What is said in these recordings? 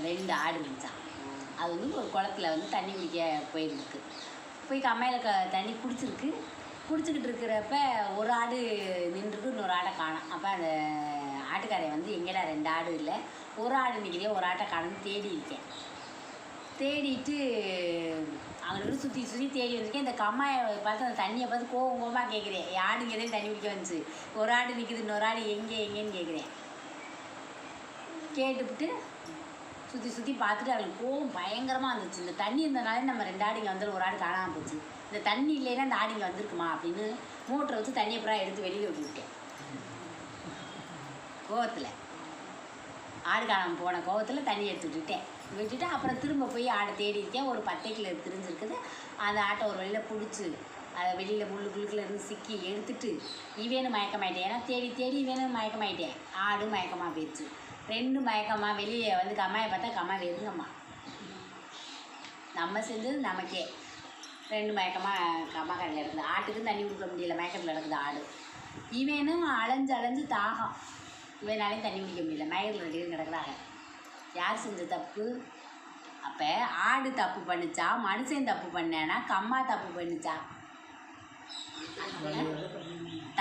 2 ஆடு இருந்துச்சான். அது வந்து ஒரு குளத்துல வந்து தண்ணி குடிக்க போயிருக்கு. போய் கம்மாயில் தண்ணி குடிச்சிக்கிட்டு இருக்கிறப்ப ஒரு ஆடு நின்றுருக்கு, இன்னொரு ஆடை காணோம். அப்போ அந்த ஆட்டுக்காரையை வந்து எங்கேடா 2 ஆடு இல்லை, ஒரு ஆடு நிற்கிறே, ஒரு ஆட்டை காணும்னு தேடி இருக்கேன். தேடிட்டு அங்கே சுற்றி தேடி வந்திருக்கேன். இந்த கம்மாயை பார்த்து அந்த தண்ணியை பார்த்து கோவமாக கேட்குறேன். ஆடுங்க எதையும் தண்ணி குடிக்க வந்துச்சு, ஒரு ஆடு நிற்குது, இன்னொரு ஆடு எங்கேன்னு கேட்குறேன். கேட்டுவிட்டு சுற்றி பார்த்துட்டு அவளுக்கு கோவம் பயங்கரமாக இருந்துச்சு. இந்த தண்ணி இருந்தனாலே நம்ம 2 ஆடு இங்கே வந்தாலும் ஒரு ஆடு காணாமல் போச்சு, இந்த தண்ணி இல்லைன்னா இந்த ஆடு இங்கே வந்திருக்குமா அப்படின்னு மோட்டரை வச்சு தண்ணியை அப்புறம் எடுத்து வெளியில் விட்டுவிட்டேன். கோவத்தில் ஆடு காணாமல் போன கோவத்தில் தண்ணி எடுத்து விட்டுட்டு அப்புறம் திரும்ப போய் ஆடை தேடி இருக்கேன். ஒரு 10 கிலோ தெரிஞ்சிருக்குது. அந்த ஆட்டை ஒரு வழியில் பிடிச்சி அதை வெளியில் முள்ளுக்குள்ளுக்குள்ள இருந்து சிக்கி எடுத்துட்டு இவேனும் மயக்கமாயிட்டேன். ஏன்னா தேடி இவேனும் மயக்கமாயிட்டேன். ஆடும் மயக்கமாக போயிடுச்சு. 2 மயக்கமாக வெளியே வந்து கம்மாயை பார்த்தா கம்மாய் வெறுங்கம்மா. நம்ம செஞ்சது நமக்கே 2 மயக்கமாக கம்மாக்கரையில் இருக்குது. ஆட்டுக்கு தண்ணி கொடுக்க முடியல, மயக்கத்தில் கிடக்குது ஆடு. இவனும் அலைஞ்சு தாகம், இவனாலையும் தண்ணி குடிக்க முடியல, மயக்கத்தில் 2 பேரும் கிடக்குறாங்க. யார் செஞ்ச தப்பு? அப்போ ஆடு தப்பு பண்ணிச்சா, மனுஷன் தப்பு பண்ணேன்னா கம்மா தப்பு பண்ணிச்சா?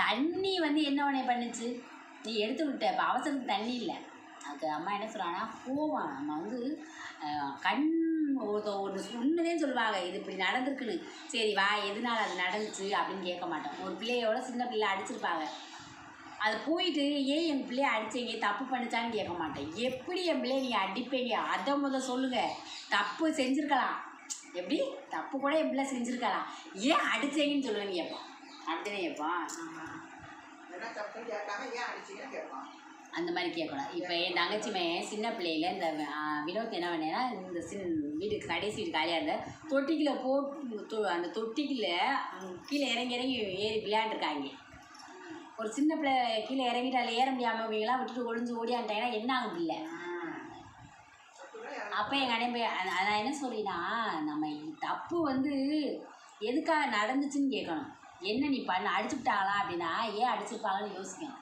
தண்ணி வந்து என்ன உடனே பண்ணுச்சு, நீ எடுத்து விட்ட. இப்போ அவசரத்துக்கு தண்ணி இல்லை. அதுக்கு அம்மா என்ன சொல்கிறாங்கன்னா, கோவம். நம்ம வந்து ஒன்று ஒன்றுதே சொல்லுவாங்க, இது இப்படி நடந்திருக்குன்னு. சரி வா, எதனால் அது நடந்துச்சு அப்படின்னு கேட்க மாட்டோம். ஒரு பிள்ளையோட சின்ன பிள்ளை அடிச்சிருப்பாங்க, அது போயிட்டு ஏன் என் பிள்ளைய அடித்தீங்க, தப்பு பண்ணிச்சான்னு கேட்க மாட்டேன். எப்படி என் பிள்ளைய நீங்கள் அடிப்பீங்க அதை முதல் சொல்லுங்கள். தப்பு செஞ்சுருக்கலாம், எப்படி தப்பு கூட என் பிள்ளை செஞ்சுருக்கலாம், ஏன் அடித்தீங்கன்னு சொல்லுவேன்னு கேட்பான். அப்படிதான் கேட்பான். அந்த மாதிரி கேட்கக்கூடாது. இப்போ என் தங்கச்சிமே சின்ன பிள்ளையில் இந்த வினோத் என்ன பண்ணேன்னா, இந்த வீடு கடைசி வீடு காலியாக இருந்த தொட்டிக்குள்ளே அந்த தொட்டிக்குள்ளே கீழே இறங்கி ஏறி விளையாண்டுருக்காங்க. ஒரு சின்ன பிள்ளை கீழே இறங்கிட்டு அதில் ஏற முடியாமல் இவங்களாம் விட்டுட்டு ஒளிஞ்சு ஓடியான்ட்டாங்கன்னா என்ன ஆகும் இல்லை. அப்போ எங்கள் அண்ணன் போய் நான் என்ன சொல்லினா, நம்ம தப்பு வந்து எதுக்காக நடந்துச்சுன்னு கேட்கணும். என்ன நீ அடிச்சுட்டாங்களா அப்படின்னா ஏன் அடிச்சிருப்பாங்கன்னு யோசிக்கணும்.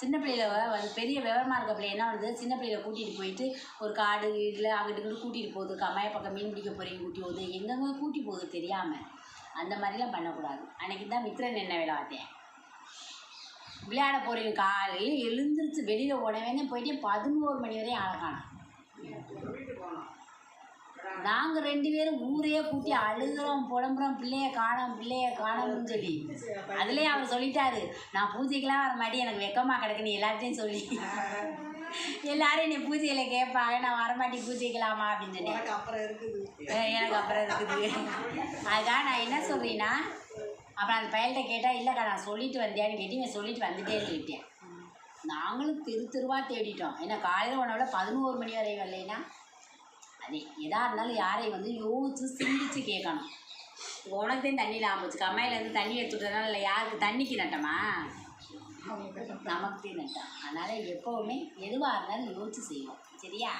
சின்ன பிள்ளையில வந்து பெரிய விவரமாக இருக்க பிள்ளை என்ன வந்து சின்ன பிள்ளையில கூட்டிகிட்டு போயிட்டு ஒரு காடு இல்லை அங்கிட்டு கூட்டிகிட்டு போகுது, கம்மாய பக்கம் மீன் பிடிக்க போகிறீங்க கூட்டி போகுது, எங்கெங்கே கூட்டி போகுது தெரியாமல், அந்த மாதிரிலாம் பண்ணக்கூடாது. அன்றைக்கி தான் மித்திரன் என்ன வேலை பார்த்தேன். விளையாட போகிறீங்க, காலையில் எழுந்திரிச்சு வெளியில் உடனே போயிட்டு 11 மணி வரையும் ஆளை காணோம். நாங்கள் 2 பேரும் ஊரையே கூட்டி அழுகிறோம், புலம்புறோம், பிள்ளைய காணோம்னு சொல்லி. அதுலேயே அவர் சொல்லிட்டாரு, நான் பூஜைக்கெலாம் வர மாட்டி, எனக்கு வெக்கமாக கிடக்குன்னு எல்லார்ட்டையும் சொல்லி எல்லாரும் என்னை பூஜையில் கேட்பாங்க, நான் வரமாட்டி பூஜைக்கலாமா அப்படின்னு சொன்னேன். எனக்கு அப்புறம் இருக்குது. அதுக்காக நான் என்ன சொல்கிறேன்னா, அப்புறம் அந்த பையல்கிட்ட கேட்டால் இல்லைக்கா நான் சொல்லிட்டு வந்தியான்னு கேட்டு இவன் சொல்லிட்டு வந்துட்டே சொல்லிட்டேன். நாங்களும் தெருவாக தேடிட்டோம். ஏன்னா காலையில் உன்னோட 11 மணி வரை வரலைன்னா அதே எதாக இருந்தாலும் யாரையும் வந்து யோசிச்சு சிந்திச்சு கேட்கணும். உனக்கு தான் தண்ணியில் ஆரம்பிச்சு கம்மாயிலேருந்து தண்ணி எடுத்துட்டதுனால இல்லை, யாருக்கு தண்ணிக்கு நட்டமா, நமக்கு தான் நட்டம். அதனால் எப்போவுமே எதுவாக இருந்தாலும் யோசிச்சு செய்வோம். சரியா?